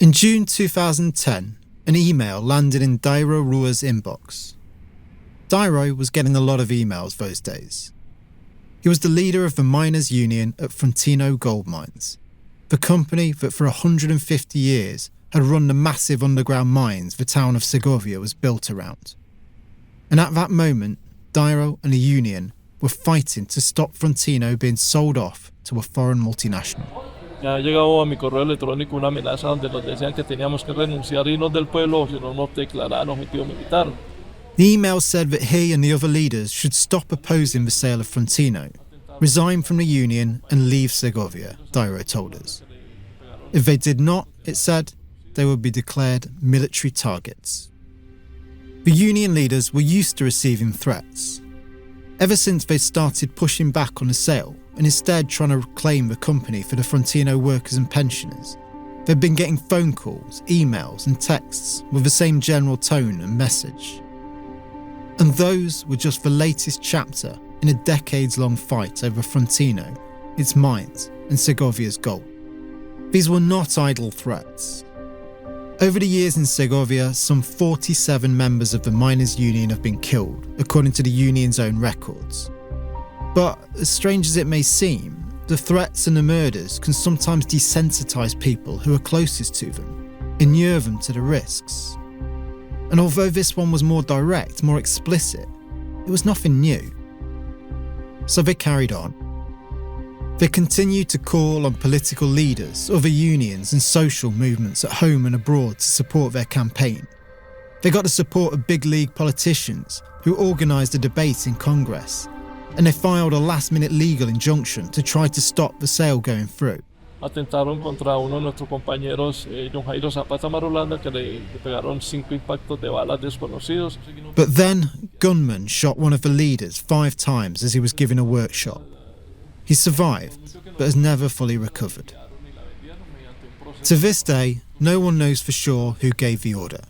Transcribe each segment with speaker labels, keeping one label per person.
Speaker 1: In June 2010, an email landed in Dairo Rua's inbox. Dairo was getting a lot of emails those days. He was the leader of the miners' union at Frontino Gold Mines, the company that for 150 years had run the massive underground mines the town of Segovia was built around. And at that moment, Dairo and the union were fighting to stop Frontino being sold off to a foreign multinational.
Speaker 2: Ya ha llegado a mi correo electrónico una amenaza donde nos decían que teníamos que renunciar y irnos del pueblo o si no nos declaraban objetivo militar.
Speaker 1: The email said that he and the other leaders should stop opposing the sale of Frontino, resign from the union and leave Segovia, Dairo told us. If they did not, it said, they would be declared military targets. The union leaders were used to receiving threats. Ever since they started pushing back on the sale and instead trying to reclaim the company for the Frontino workers and pensioners, they'd been getting phone calls, emails and texts with the same general tone and message. And those were just the latest chapter in a decades-long fight over Frontino, its mines and Segovia's gold. These were not idle threats. Over the years in Segovia, some 47 members of the miners' union have been killed, according to the union's own records. But, as strange as it may seem, the threats and the murders can sometimes desensitise people who are closest to them, inure them to the risks. And although this one was more direct, more explicit, it was nothing new. So they carried on. They continued to call on political leaders, other unions and social movements at home and abroad to support their campaign. They got the support of big league politicians who organised a debate in Congress, and they filed a last-minute legal injunction to try to stop the sale going through.
Speaker 2: Atentaron contra uno de nuestros compañeros, John Jairo Zapata Marulanda, que le pegaron 5 impactos de balas desconocidos.
Speaker 1: But then, gunmen shot one of the leaders 5 times as he was giving a workshop. He survived, but has never fully recovered. To this day, no one knows for sure who gave the order.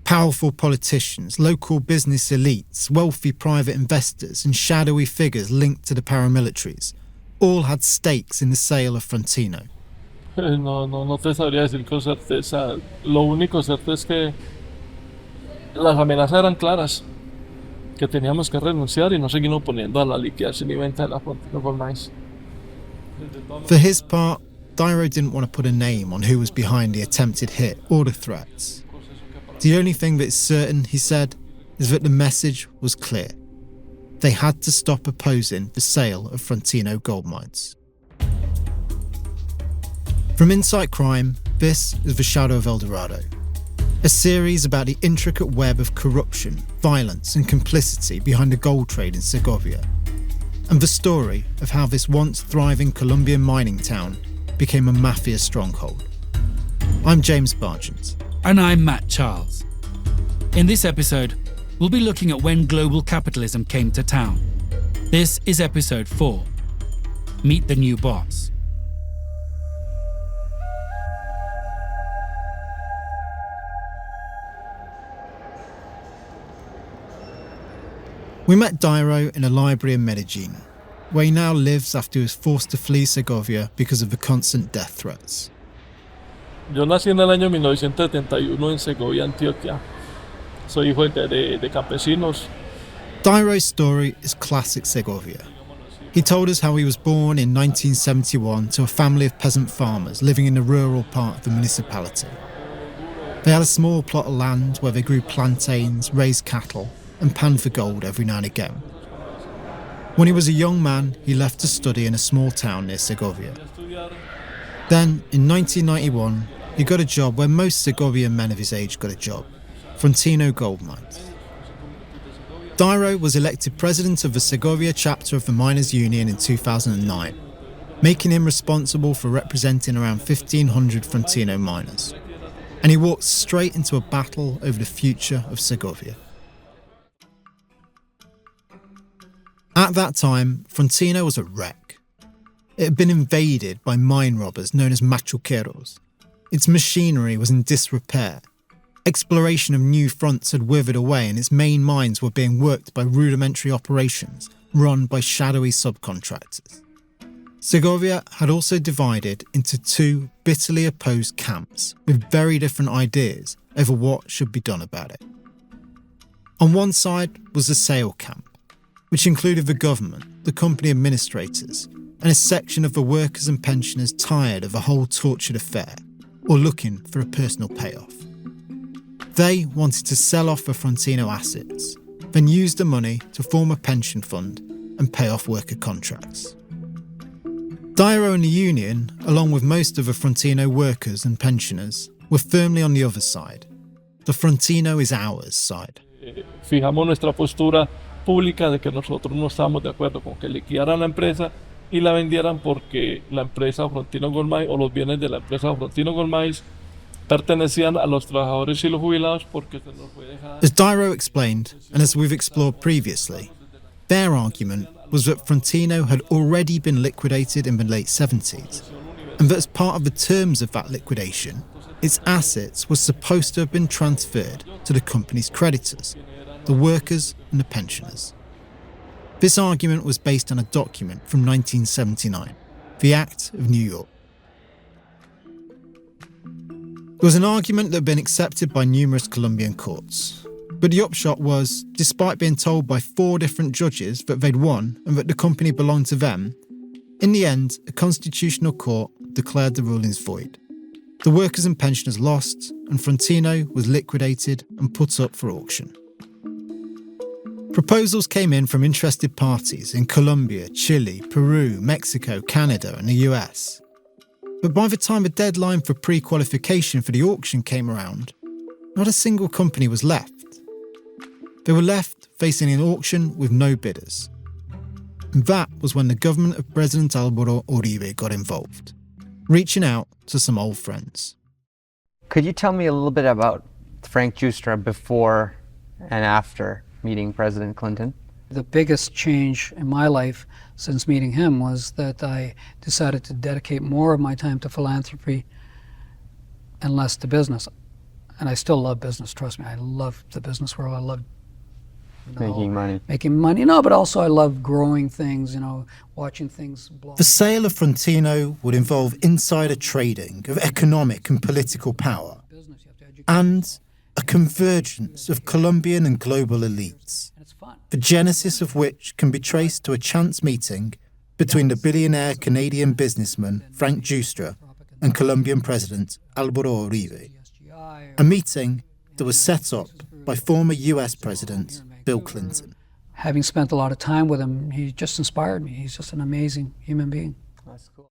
Speaker 1: Powerful politicians, local business elites, wealthy private investors and shadowy figures linked to the paramilitaries all had stakes in the sale of Frontino.
Speaker 2: No te sabría decir con certeza. Lo único cierto es que las amenazas eran claras, que teníamos que renunciar y no seguir oponiendo a la liquidación y venta de la Frontino Gold Mines.
Speaker 1: For his part, Dairo didn't want to put a name on who was behind the attempted hit or the threats. The only thing that is certain, he said, is that the message was clear. They had to stop opposing the sale of Frontino gold mines. From Insight Crime, this is The Shadow of El Dorado, a series about the intricate web of corruption, violence and complicity behind the gold trade in Segovia, and the story of how this once thriving Colombian mining town became a mafia stronghold. I'm James Bargent.
Speaker 3: And I'm Matt Charles. In this episode, we'll be looking at when global capitalism came to town. This is episode 4. Meet the new boss.
Speaker 1: We met Dairo in a library in Medellin, where he now lives after he was forced to flee Segovia because of the constant death threats.
Speaker 2: Yo nací en el año 1971 en Segovia, Antioquia. Soy hijo de campesinos.
Speaker 1: Dairo's story is classic Segovia. He told us how he was born in 1971 to a family of peasant farmers living in the rural part of the municipality. They had a small plot of land where they grew plantains, raised cattle, and panned for gold every now and again. When he was a young man, he left to study in a small town near Segovia. Then, in 1991, he got a job where most Segovian men of his age got a job, Frontino Gold Mines. Dairo was elected president of the Segovia chapter of the Miners' Union in 2009, making him responsible for representing around 1,500 Frontino miners. And he walked straight into a battle over the future of Segovia. At that time, Frontino was a wreck. It had been invaded by mine robbers known as machuqueros. Its machinery was in disrepair. Exploration of new fronts had withered away and its main mines were being worked by rudimentary operations run by shadowy subcontractors. Segovia had also divided into two bitterly opposed camps with very different ideas over what should be done about it. On one side was the sale camp, which included the government, the company administrators, and a section of the workers and pensioners tired of the whole tortured affair or looking for a personal payoff. They wanted to sell off the Frontino assets, then use the money to form a pension fund and pay off worker contracts. Dorado and the union, along with most of the Frontino workers and pensioners, were firmly on the other side. The Frontino is ours side.
Speaker 2: Fijamos nuestra postura pública de que nosotros no estamos de acuerdo con que liquidaran la empresa y la vendieran porque la empresa Frontino Gold Mine o los bienes de la empresa Frontino Gold Mine pertenecían a los trabajadores y los jubilados porque se nos fue dejada.
Speaker 1: As Dorado explained, and as we've explored previously, their argument was that Frontino had already been liquidated in the late 70s, and that as part of the terms of that liquidation, its assets were supposed to have been transferred to the company's creditors, the workers and the pensioners. This argument was based on a document from 1979, the Act of New York. It was an argument that had been accepted by numerous Colombian courts, but the upshot was, despite being told by 4 different judges that they'd won and that the company belonged to them, in the end, a constitutional court declared the rulings void. The workers and pensioners lost, and Frontino was liquidated and put up for auction. Proposals came in from interested parties in Colombia, Chile, Peru, Mexico, Canada, and the US. But by the time the deadline for pre-qualification for the auction came around, not a single company was left. They were left facing an auction with no bidders. And that was when the government of President Álvaro Uribe got involved, reaching out to some old friends.
Speaker 4: Could you tell me a little bit about Frank Giustra before and after meeting President Clinton?
Speaker 5: The biggest change in my life since meeting him was that I decided to dedicate more of my time to philanthropy and less to business. And I still love business, trust me. I love the business world. I love
Speaker 4: Making money.
Speaker 5: No, but also I love growing things, watching things blow.
Speaker 1: The sale of Frontino would involve insider trading of economic and political power, and a convergence of Colombian and global elites, the genesis of which can be traced to a chance meeting between the billionaire Canadian businessman Frank Giustra and Colombian President Álvaro Uribe, a meeting that was set up by former US President Bill Clinton.
Speaker 5: Having spent a lot of time with him, he just inspired me. He's just an amazing human being.
Speaker 4: That's cool.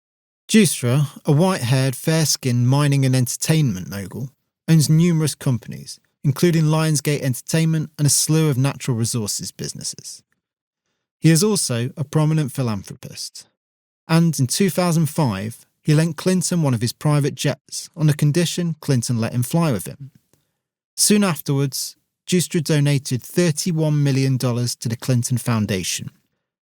Speaker 1: Giustra, a white-haired, fair-skinned mining and entertainment mogul, owns numerous companies, including Lionsgate Entertainment and a slew of natural resources businesses. He is also a prominent philanthropist. And in 2005, he lent Clinton one of his private jets on the condition Clinton let him fly with him. Soon afterwards, Giustra donated $31 million to the Clinton Foundation.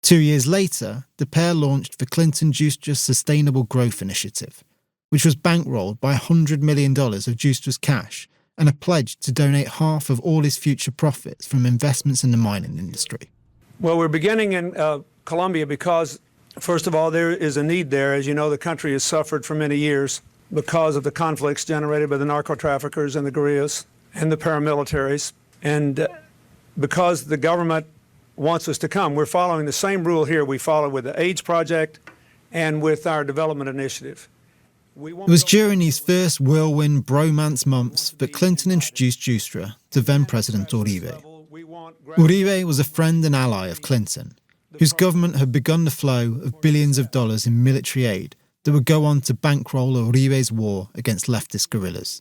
Speaker 1: 2 years later, the pair launched the Clinton-Giustra Sustainable Growth Initiative, which was bankrolled by $100 million of Giustra's cash and a pledge to donate half of all his future profits from investments in the mining industry.
Speaker 6: Well, we're beginning in Colombia because, first of all, there is a need there. As you know, the country has suffered for many years because of the conflicts generated by the narco-traffickers and the guerrillas and the paramilitaries. And because the government wants us to come, we're following the same rule here we follow with the AIDS Project and with our development initiative.
Speaker 1: It was during these first whirlwind bromance months that Clinton introduced Giustra to then-President Uribe. Uribe was a friend and ally of Clinton, whose government had begun the flow of billions of dollars in military aid that would go on to bankroll Uribe's war against leftist guerrillas.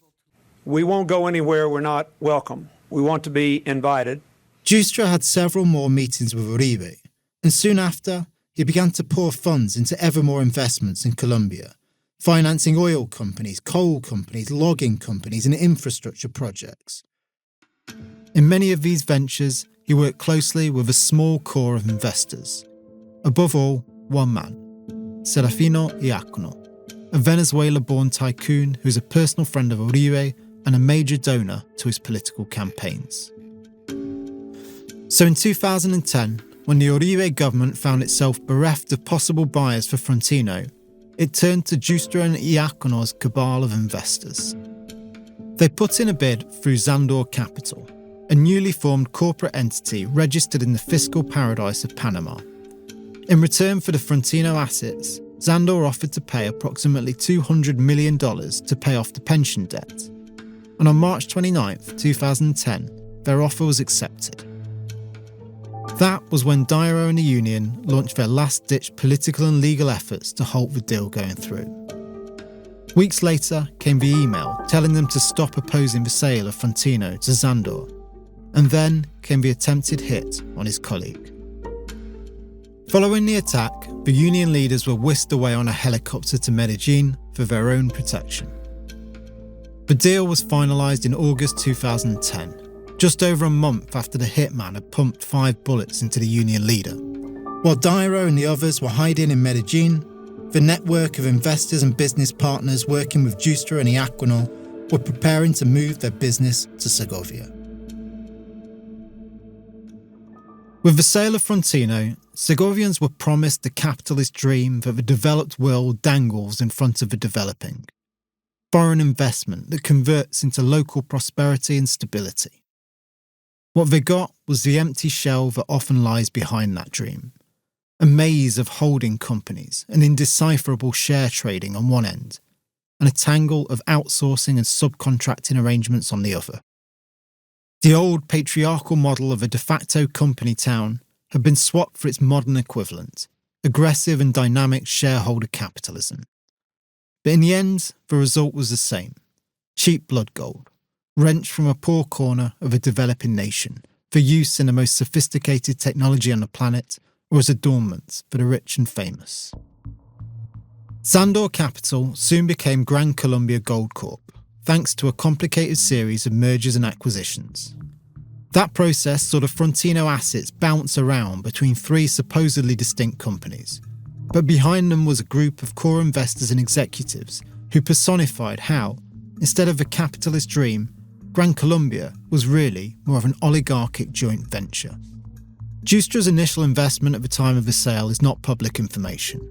Speaker 6: We won't go anywhere we're not welcome. We want to be invited.
Speaker 1: Giustra had several more meetings with Uribe, and soon after, he began to pour funds into ever more investments in Colombia, financing oil companies, coal companies, logging companies, and infrastructure projects. In many of these ventures, he worked closely with a small core of investors. Above all, one man, Serafino Iacono, a Venezuela-born tycoon who is a personal friend of Uribe and a major donor to his political campaigns. So in 2010, when the Uribe government found itself bereft of possible buyers for Frontino, it turned to Giustra and Iacono's cabal of investors. They put in a bid through Zandor Capital, a newly formed corporate entity registered in the fiscal paradise of Panama. In return for the Frontino assets, Zandor offered to pay approximately $200 million to pay off the pension debt. And on March 29, 2010, their offer was accepted. That was when Dorado and the union launched their last-ditch political and legal efforts to halt the deal going through. Weeks later came the email telling them to stop opposing the sale of Frontino to Zandor, and then came the attempted hit on his colleague. Following the attack, the union leaders were whisked away on a helicopter to Medellin for their own protection. The deal was finalised in August 2010, just over a month after the hitman had pumped 5 bullets into the union leader. While Dorado and the others were hiding in Medellin, the network of investors and business partners working with Giustra and Iacono were preparing to move their business to Segovia. With the sale of Frontino, Segovians were promised the capitalist dream that the developed world dangles in front of the developing. Foreign investment that converts into local prosperity and stability. What they got was the empty shell that often lies behind that dream. A maze of holding companies and indecipherable share trading on one end, and a tangle of outsourcing and subcontracting arrangements on the other. The old patriarchal model of a de facto company town had been swapped for its modern equivalent, aggressive and dynamic shareholder capitalism. But in the end, the result was the same. Cheap blood gold, wrenched from a poor corner of a developing nation for use in the most sophisticated technology on the planet or as adornments for the rich and famous. Zandor Capital soon became Gran Colombia Gold Corp, thanks to a complicated series of mergers and acquisitions. That process saw the Frontino assets bounce around between 3 supposedly distinct companies, but behind them was a group of core investors and executives who personified how, instead of a capitalist dream, Gran Colombia was really more of an oligarchic joint venture. Giustra's initial investment at the time of the sale is not public information,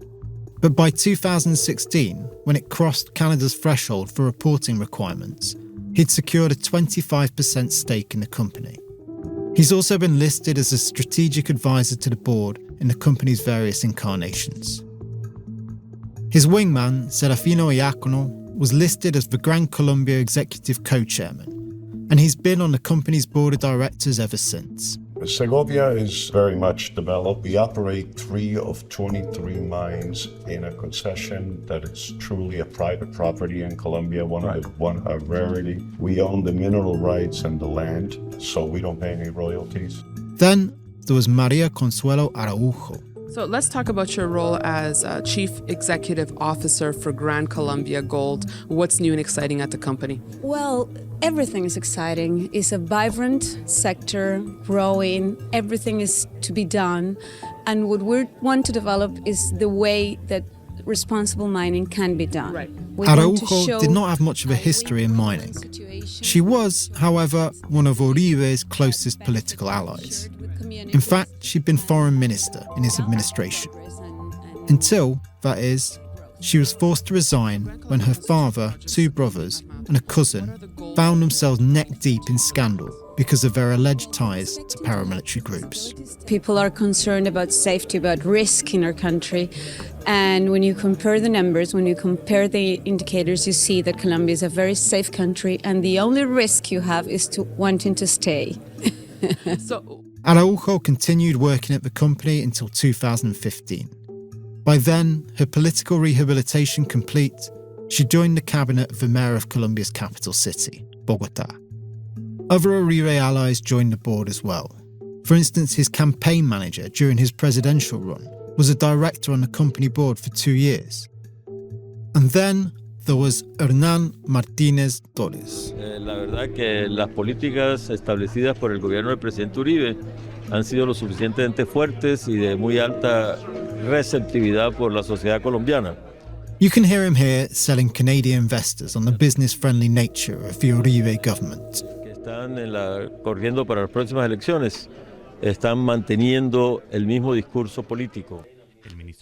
Speaker 1: but by 2016, when it crossed Canada's threshold for reporting requirements, he'd secured a 25% stake in the company. He's also been listed as a strategic advisor to the board in the company's various incarnations. His wingman, Serafino Iacono, was listed as the Gran Colombia executive co-chairman, and he's been on the company's board of directors ever since.
Speaker 7: Segovia is very much developed. We operate 3 of 23 mines in a concession that is truly a private property in Colombia, one a rarity. We own the mineral rights and the land, so we don't pay any royalties.
Speaker 1: Then there was Maria Consuelo Araujo.
Speaker 8: So let's talk about your role as Chief Executive Officer for Gran Colombia Gold. What's new and exciting at the company?
Speaker 9: Well, everything is exciting. It's a vibrant sector, growing. Everything is to be done. And what we want to develop is the way that responsible mining can be done.
Speaker 8: Right.
Speaker 1: Araujo did not have much of a history in mining. She was, however, one of Uribe's closest political allies. In fact, she'd been foreign minister in his administration. Until, that is, she was forced to resign when her father, 2 brothers, and a cousin found themselves neck-deep in scandal because of their alleged ties to paramilitary groups.
Speaker 9: People are concerned about safety, about risk in our country. And when you compare the numbers, when you compare the indicators, you see that Colombia is a very safe country, and the only risk you have is to wanting to stay.
Speaker 1: Araujo continued working at the company until 2015. By then, her political rehabilitation complete, she joined the cabinet of the mayor of Colombia's capital city, Bogotá. Other Uribe allies joined the board as well. For instance, his campaign manager during his presidential run was a director on the company board for 2 years. And then there was Hernán Martínez Torres.
Speaker 10: La verdad que las políticas establecidas por el gobierno del presidente Uribe han sido lo suficientemente fuertes y de muy alta receptividad por la sociedad colombiana.
Speaker 1: You can hear him here selling Canadian investors on the business-friendly nature of the Uribe government.
Speaker 10: Que están corriendo para las próximas elecciones. están manteniendo el mismo discurso político.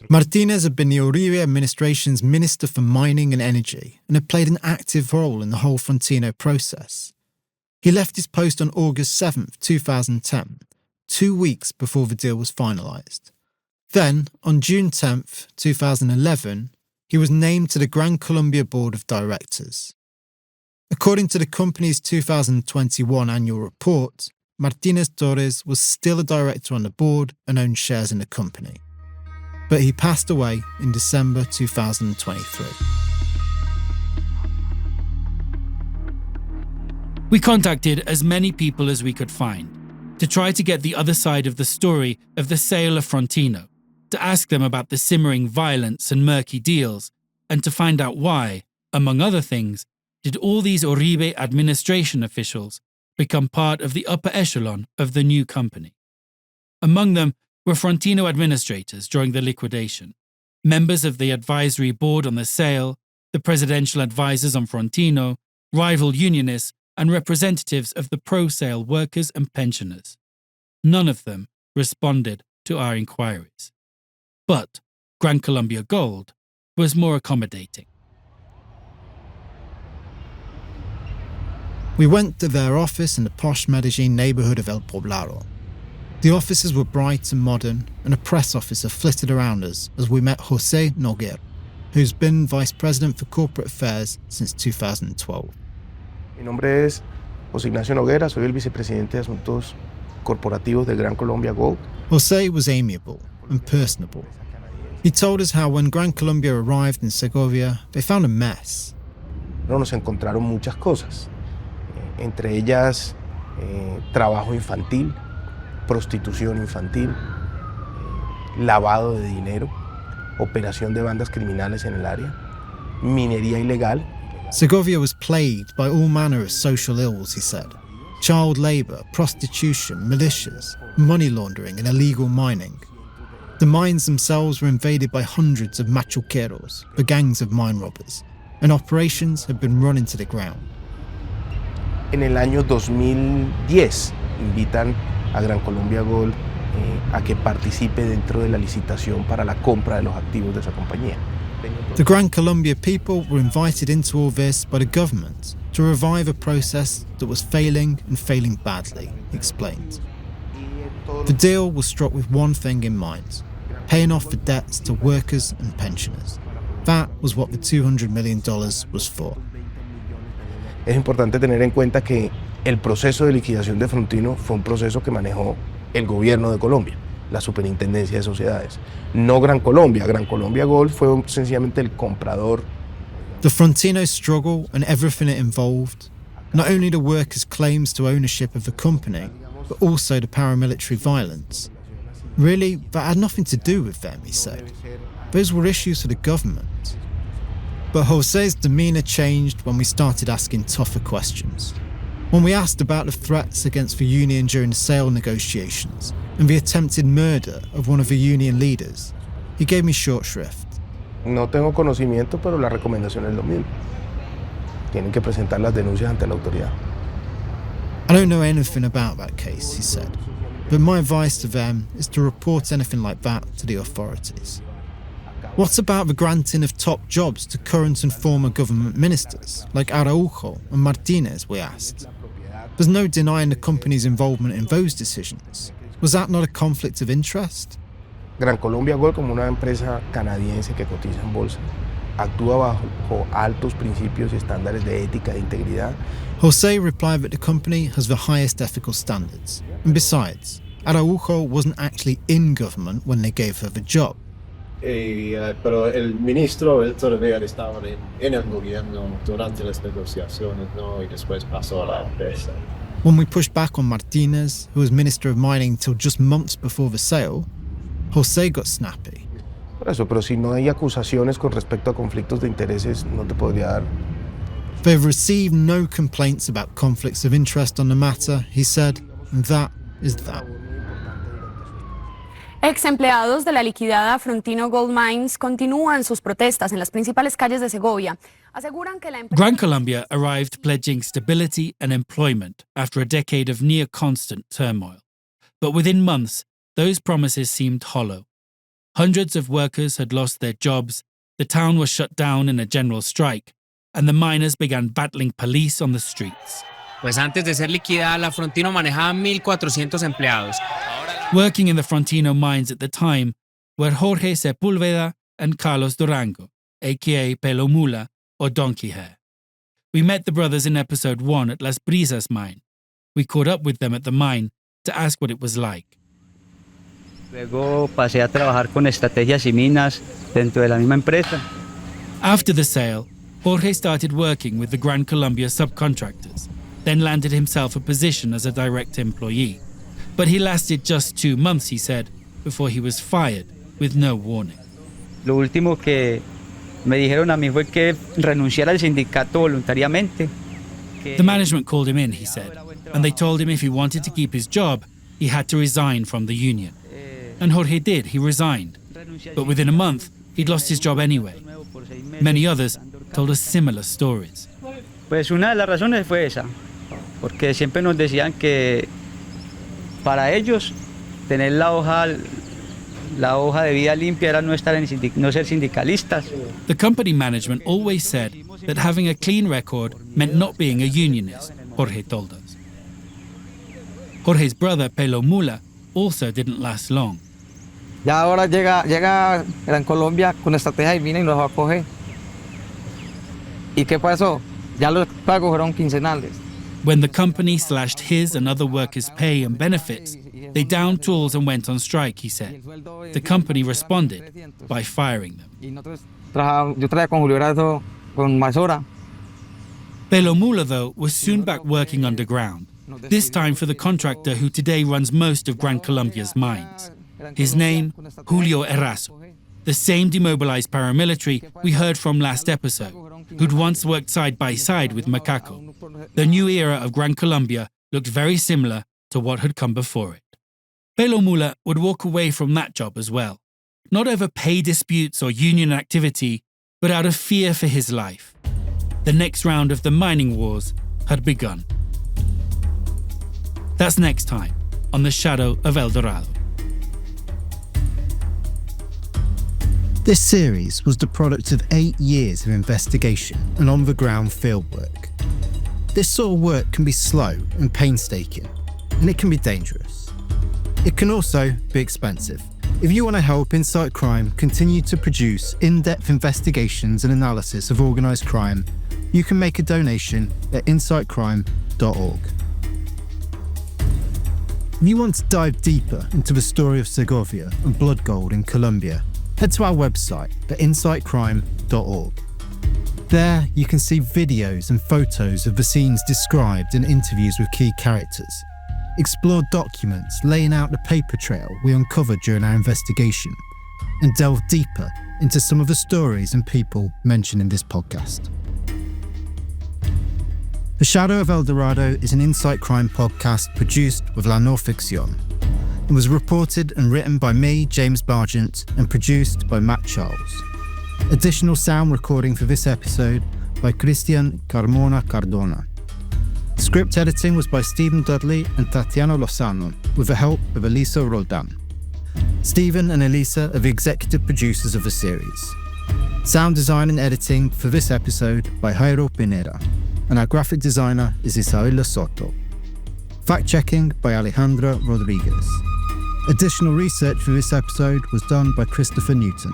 Speaker 1: Martinez had been the Uribe administration's Minister for Mining and Energy and had played an active role in the whole Frontino process. He left his post on August 7th, 2010, 2 weeks before the deal was finalised. Then, on June 10th, 2011, he was named to the Gran Colombia Board of Directors. According to the company's 2021 annual report, Martinez Torres was still a director on the board and owned shares in the company. But he passed away in December 2023.
Speaker 3: We contacted as many people as we could find to try to get the other side of the story of the sale of Frontino, to ask them about the simmering violence and murky deals, and to find out why, among other things, did all these Uribe administration officials become part of the upper echelon of the new company. Among them were Frontino administrators during the liquidation, members of the advisory board on the sale, the presidential advisors on Frontino, rival unionists, and representatives of the pro-sale workers and pensioners. None of them responded to our inquiries. But Gran Colombia Gold was more accommodating.
Speaker 1: We went to their office in the posh Medellin neighbourhood of El Poblado. The offices were bright and modern, and a press officer flitted around us as we met José Noguer, who's been Vice President for Corporate Affairs since 2012.
Speaker 11: Mi nombre es José Ignacio Noguera, soy el vicepresidente de Asuntos Corporativos de Gran Colombia Gold.
Speaker 1: José was amiable and personable. He told us how when Gran Colombia arrived in Segovia, they found a mess.
Speaker 11: Nos encontraron muchas cosas, entre ellas trabajo infantil, prostitución infantil, lavado de dinero, operación de bandas criminales en el área, minería ilegal.
Speaker 1: Segovia was plagued by all manner of social ills, he said. Child labour, prostitution, militias, money laundering and illegal mining. The mines themselves were invaded by hundreds of machuqueros, the gangs of mine robbers, and operations had been run into the ground.
Speaker 11: En el año 2010 invitan a Gran Colombia Gold a que participe dentro de la licitación para la compra de los activos de esa compañía.
Speaker 1: The Gran Colombia people were invited into all this by the government to revive a process that was failing and failing badly, he explained. The deal was struck with one thing in mind: paying off the debts to workers and pensioners. That was what the $200 million was for.
Speaker 11: Es importante tener en cuenta que el proceso de liquidación de Frontino fue un proceso que manejó el gobierno de Colombia, la Superintendencia de Sociedades, no Gran Colombia. Gran Colombia Gold fue sencillamente el comprador.
Speaker 1: The Frontino struggle and everything it involved, not only the workers' claims to ownership of the company, but also the paramilitary violence. Really, that had nothing to do with them, he said. Those were issues for the government. But José's demeanour changed when we started asking tougher questions. When we asked about the threats against the union during the sale negotiations and the attempted murder of one of the union leaders, he gave me short shrift.
Speaker 11: No tengo conocimiento, pero la recomendación es lo mismo. Tienen que presentar las denuncias ante la autoridad.
Speaker 1: I don't know anything about that case, he said, but my advice to them is to report anything like that to the authorities. What about the granting of top jobs to current and former government ministers, like Araujo and Martinez, we asked? There's no denying the company's involvement in those decisions. Was that not a conflict of interest?
Speaker 11: Gran Colombia Gold, como una empresa canadiense que cotiza en bolsa, actúa bajo altos principios y estándares de ética e integridad.
Speaker 1: José replied that the company has the highest ethical standards. And besides, Araujo wasn't actually in government when they gave her the job.
Speaker 12: Pero el ministro todavía estaba en el gobierno durante las negociaciones, ¿no? Y después pasó a la empresa.
Speaker 1: When we pushed back on Martinez, who was Minister of Mining until just months before the sale, José got snappy.
Speaker 11: Por eso, pero si no hay acusaciones con respecto a conflictos de intereses, no te podría dar.
Speaker 1: They've received no complaints about conflicts of interest on the matter, he said, and that is that.
Speaker 13: Ex empleados de la liquidada Frontino Gold Mines continúan sus protestas en las principales calles de Segovia. Aseguran que la empresa...
Speaker 3: Gran Colombia arrived pledging stability and employment after a decade of near-constant turmoil. But within months, those promises seemed hollow. Hundreds of workers had lost their jobs, the town was shut down in a general strike, and the miners began battling police on the streets.
Speaker 14: Pues antes de ser liquidada, la Frontino manejaba 1,400 empleados.
Speaker 3: Working in the Frontino mines at the time were Jorge Sepúlveda and Carlos Durango, aka Pelo Mula or Donkey Hair. We met the brothers in episode 1 at Las Brisas mine. We caught up with them at the mine to ask what it was like.
Speaker 15: Luego pasé a trabajar con estrategias y minas dentro de la misma empresa.
Speaker 3: After the sale, Jorge started working with the Gran Colombia subcontractors, then landed himself a position as a direct employee. But he lasted just 2 months, he said, before he was fired with no warning.
Speaker 15: Lo último que me dijeron a mí fue que renunciara al sindicato voluntariamente.
Speaker 3: The management called him in, he said, and they told him if he wanted to keep his job, he had to resign from the union. And Jorge did, he resigned. But within a month, he'd lost his job anyway. Many others told us similar stories.
Speaker 15: Pues una de las razones fue esa, porque siempre nos decían que para ellos tener la hoja de vida limpia era no ser sindicalistas.
Speaker 3: The company management always said that having a clean record meant not being a unionist, Jorge told us. Jorge's brother, Pelo Mula, also didn't last long.
Speaker 16: Ya ahora llega Gran Colombia con estrategia divina y nos va a coger. ¿Y qué pasó? Ya los pagos fueron quincenales.
Speaker 3: When the company slashed his and other workers' pay and benefits, they downed tools and went on strike, he said. The company responded by firing them.
Speaker 16: Yo traía con Julio Dorado con más hora.
Speaker 3: Pelo Mula, though, was soon back working underground, this time for the contractor who today runs most of Gran Colombia's mines. His name, Julio Erazo, the same demobilized paramilitary we heard from last episode, who'd once worked side by side with Macaco. The new era of Gran Colombia looked very similar to what had come before it. Pelo Mula would walk away from that job as well, not over pay disputes or union activity, but out of fear for his life. The next round of the mining wars had begun. That's next time on The Shadow of El Dorado.
Speaker 1: This series was the product of 8 years of investigation and on-the-ground fieldwork. This sort of work can be slow and painstaking, and it can be dangerous. It can also be expensive. If you want to help Insight Crime continue to produce in-depth investigations and analysis of organised crime, you can make a donation at insightcrime.org. If you want to dive deeper into the story of Segovia and blood gold in Colombia, head to our website at insightcrime.org. There you can see videos and photos of the scenes described in interviews with key characters, explore documents laying out the paper trail we uncovered during our investigation, and delve deeper into some of the stories and people mentioned in this podcast. The Shadow of El Dorado is an Insight Crime podcast produced with La No-Ficción. It was reported and written by me, James Bargent, and produced by Matt Charles. Additional sound recording for this episode by Cristian Carmona Cardona. Script editing was by Stephen Dudley and Tatiana Lozano, with the help of Elisa Roldan. Stephen and Elisa are the executive producers of the series. Sound design and editing for this episode by Jairo Pineda, and our graphic designer is Isabella Soto. Fact-checking by Alejandra Rodriguez. Additional research for this episode was done by Christopher Newton.